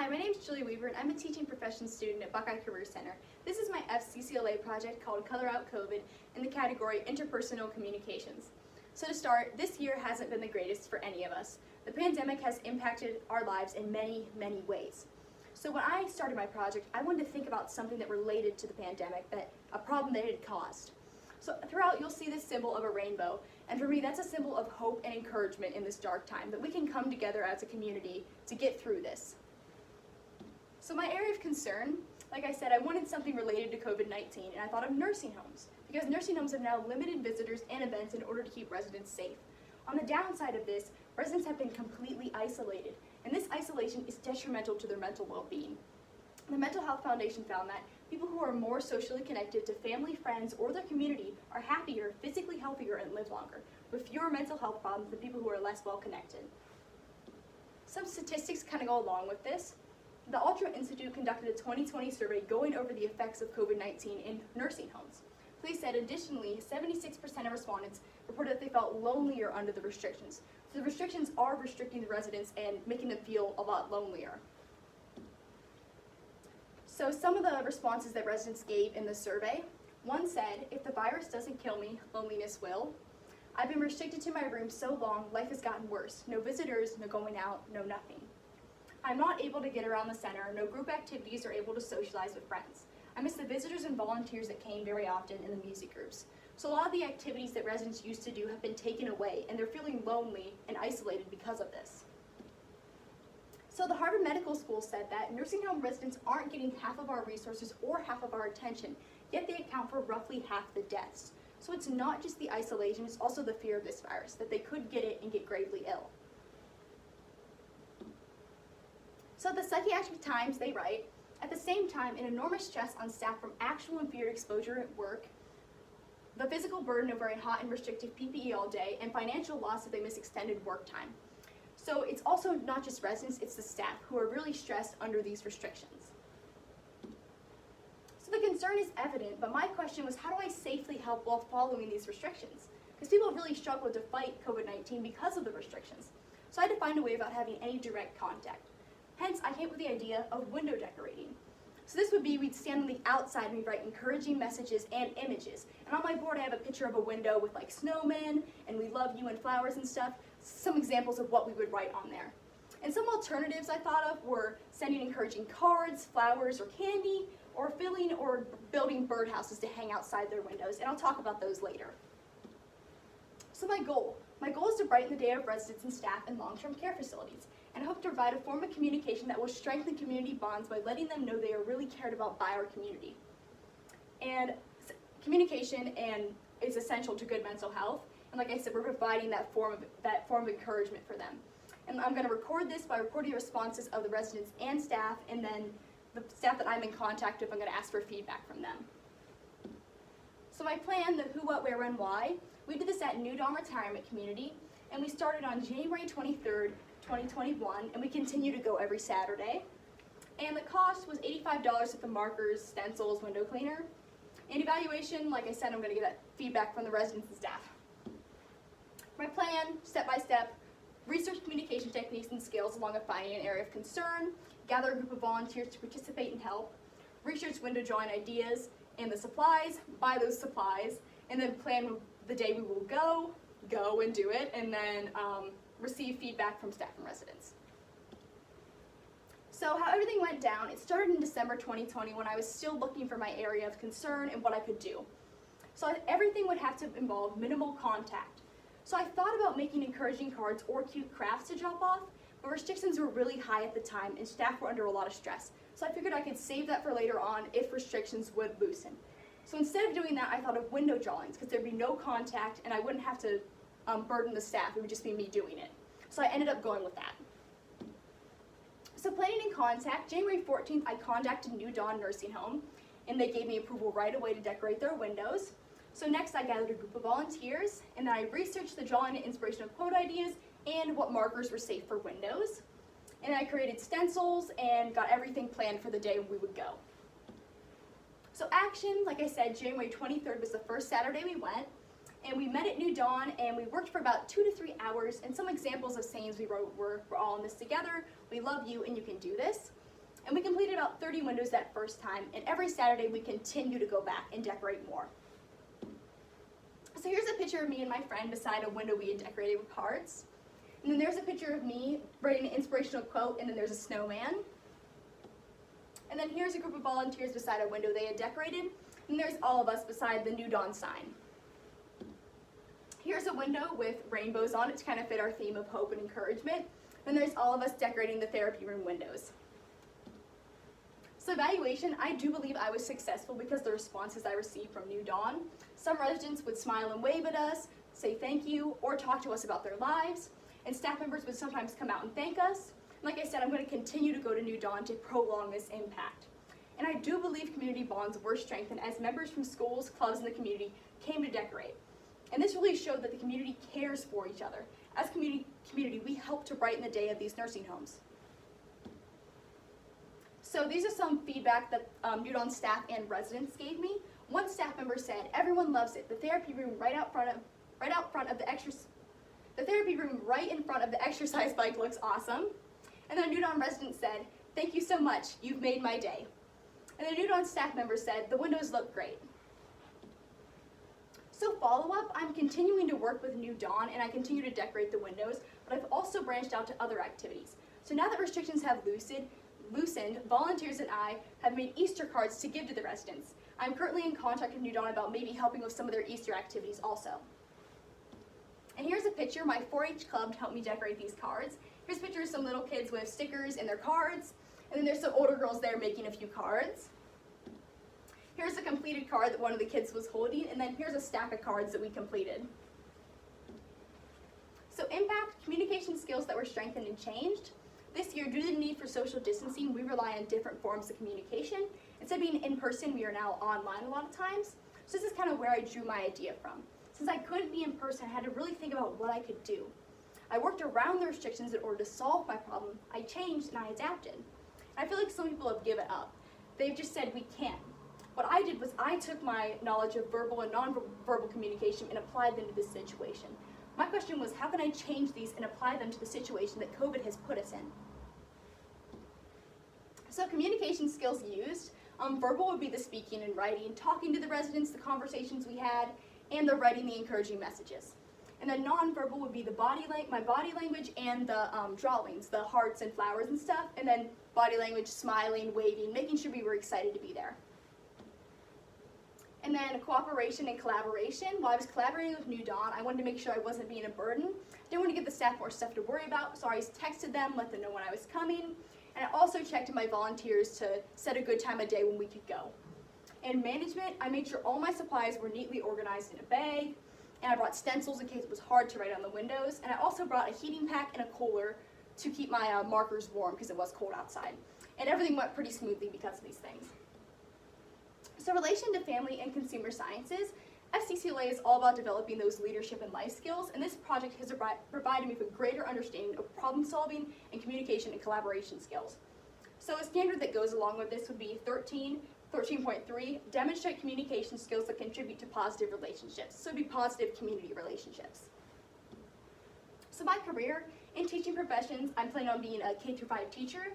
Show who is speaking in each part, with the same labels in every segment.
Speaker 1: Hi, my name is Julie Weaver and I'm a teaching professions student at Buckeye Career Center. This is my FCCLA project called Color Out COVID in the category Interpersonal Communications. So to start, this year hasn't been the greatest for any of us. The pandemic has impacted our lives in many, many ways. So when I started my project, I wanted to think about something that related to the pandemic, a problem that it had caused. So throughout, you'll see this symbol of a rainbow, and for me, that's a symbol of hope and encouragement in this dark time, that we can come together as a community to get through this. So my area of concern, like I said, I wanted something related to COVID-19, and I thought of nursing homes, because nursing homes have now limited visitors and events in order to keep residents safe. On the downside of this, residents have been completely isolated, and this isolation is detrimental to their mental well-being. The Mental Health Foundation found that people who are more socially connected to family, friends, or their community are happier, physically healthier, and live longer, with fewer mental health problems than people who are less well connected. Some statistics kind of go along with this. The Ultra Institute conducted a 2020 survey going over the effects of COVID-19 in nursing homes. Police said additionally, 76% of respondents reported that they felt lonelier under the restrictions. So the restrictions are restricting the residents and making them feel a lot lonelier. So some of the responses that residents gave in the survey, one said, "If the virus doesn't kill me, loneliness will. I've been restricted to my room so long, life has gotten worse. No visitors, no going out, no nothing. I'm not able to get around the center, no group activities or able to socialize with friends. I miss the visitors and volunteers that came very often in the music groups." So a lot of the activities that residents used to do have been taken away, and they're feeling lonely and isolated because of this. So the Harvard Medical School said that nursing home residents aren't getting half of our resources or half of our attention, yet they account for roughly half the deaths. So it's not just the isolation, it's also the fear of this virus, that they could get it and get gravely ill. So the Psychiatric Times, they write, "At the same time, an enormous stress on staff from actual and feared exposure at work, the physical burden of wearing hot and restrictive PPE all day, and financial loss if they miss extended work time." So it's also not just residents, it's the staff who are really stressed under these restrictions. So the concern is evident, but my question was, how do I safely help while following these restrictions? Because people really struggle to fight COVID-19 because of the restrictions. So I had to find a way without having any direct contact. Hence, I came up with the idea of window decorating. So this would be, we'd stand on the outside and we'd write encouraging messages and images. And on my board I have a picture of a window with like snowmen and "we love you" and flowers and stuff. Some examples of what we would write on there. And some alternatives I thought of were sending encouraging cards, flowers, or candy, or filling or building birdhouses to hang outside their windows. And I'll talk about those later. So my goal is to brighten the day of residents and staff in long-term care facilities, and I hope to provide a form of communication that will strengthen community bonds by letting them know they are really cared about by our community. And communication is essential to good mental health, and like I said, we're providing that form of encouragement for them. And I'm going to record this by recording the responses of the residents and staff, and then the staff that I'm in contact with, I'm going to ask for feedback from them. So my plan, the who, what, where, when, why, we did this at New Dawn Retirement Community, and we started on January 23rd, 2021, and we continue to go every Saturday. And the cost was $85 with the markers, stencils, window cleaner. And evaluation, like I said, I'm going to get that feedback from the residents and staff. My plan, step by step, research communication techniques and skills along with finding an area of concern, gather a group of volunteers to participate and help, research window drawing ideas and the supplies, buy those supplies, and then plan the day we will go and do it, and then receive feedback from staff and residents. So how everything went down, it started in December 2020 when I was still looking for my area of concern and what I could do. So everything would have to involve minimal contact. So I thought about making encouraging cards or cute crafts to drop off, but restrictions were really high at the time and staff were under a lot of stress. So I figured I could save that for later on if restrictions would loosen. So instead of doing that, I thought of window drawings, because there'd be no contact and I wouldn't have to burden the staff, it would just be me doing it. So I ended up going with that. So planning in contact, January 14th, I contacted New Dawn Nursing Home, and they gave me approval right away to decorate their windows. So next I gathered a group of volunteers, and then I researched the drawing and inspirational quote ideas and what markers were safe for windows. And then I created stencils and got everything planned for the day we would go. So action, like I said, January 23rd was the first Saturday we went, and we met at New Dawn and we worked for about 2 to 3 hours, and some examples of sayings we wrote were "we're all in this together," "we love you," and "you can do this." about 30 windows that first time, and every Saturday we continue to go back and decorate more. So here's a picture of me and my friend beside a window we had decorated with cards. And then there's a picture of me writing an inspirational quote, and then there's a snowman. And then here's a group of volunteers beside a window they had decorated, and there's all of us beside the New Dawn sign. Here's a window with rainbows on it to kind of fit our theme of hope and encouragement. And there's all of us decorating the therapy room windows. So evaluation, I do believe I was successful because the responses I received from New Dawn. Some residents would smile and wave at us, say thank you, or talk to us about their lives. And staff members would sometimes come out and thank us. Like I said, I'm going to continue to go to New Dawn to prolong this impact. And I do believe community bonds were strengthened as members from schools, clubs, and the community came to decorate. And this really showed that the community cares for each other. As community, we help to brighten the day of these nursing homes. So these are some feedback that New Dawn staff and residents gave me. One staff member said, "Everyone loves it. The therapy room right in front of the exercise bike looks awesome." And then a New Dawn resident said, "Thank you so much. You've made my day." And the New Dawn staff member said, "The windows look great." So follow-up, I'm continuing to work with New Dawn and I continue to decorate the windows, but I've also branched out to other activities. So now that restrictions have loosened, volunteers and I have made Easter cards to give to the residents. I'm currently in contact with New Dawn about maybe helping with some of their Easter activities also. And here's a picture. My 4-H club helped me decorate these cards. Here's a picture of some little kids with stickers in their cards, and then there's some older girls there making a few cards. Here's a completed card that one of the kids was holding, and then here's a stack of cards that we completed. So impact, communication skills that were strengthened and changed. This year, due to the need for social distancing, we rely on different forms of communication. Instead of being in person, we are now online a lot of times. So this is kind of where I drew my idea from. Since I couldn't be in person, I had to really think about what I could do. I worked around the restrictions in order to solve my problem. I changed and I adapted. I feel like some people have given up. They've just said we can't. What I did was I took my knowledge of verbal and nonverbal communication and applied them to this situation. My question was, how can I change these and apply them to the situation that COVID has put us in? So communication skills used, verbal would be the speaking and writing, talking to the residents, the conversations we had, and the writing the encouraging messages. And then nonverbal would be my body language and the drawings, the hearts and flowers and stuff, and then body language, smiling, waving, making sure we were excited to be there. And then cooperation and collaboration. While I was collaborating with New Dawn, I wanted to make sure I wasn't being a burden. Didn't want to give the staff more stuff to worry about, so I texted them, let them know when I was coming. And I also checked in my volunteers to set a good time of day when we could go. In management, I made sure all my supplies were neatly organized in a bag, and I brought stencils in case it was hard to write on the windows, and I also brought a heating pack and a cooler to keep my markers warm because it was cold outside. And everything went pretty smoothly because of these things. So relation to family and consumer sciences, FCCLA is all about developing those leadership and life skills, and this project has provided me with a greater understanding of problem solving and communication and collaboration skills. So a standard that goes along with this would be 13.3, demonstrate communication skills that contribute to positive relationships. So it would be positive community relationships. So my career in teaching professions, I'm planning on being a K-5 teacher.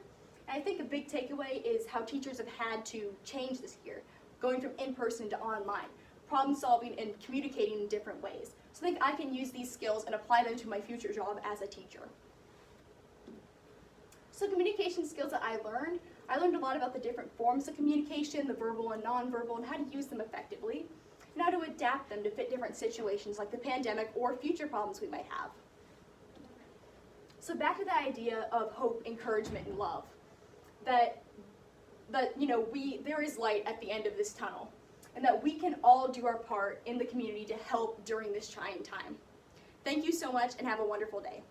Speaker 1: And I think a big takeaway is how teachers have had to change this year, going from in-person to online, problem solving and communicating in different ways. So I think I can use these skills and apply them to my future job as a teacher. So communication skills that I learned a lot about the different forms of communication, the verbal and nonverbal, and how to use them effectively, and how to adapt them to fit different situations like the pandemic or future problems we might have. So back to the idea of hope, encouragement, and love. That there is light at the end of this tunnel, and that we can all do our part in the community to help during this trying time. Thank you so much and have a wonderful day.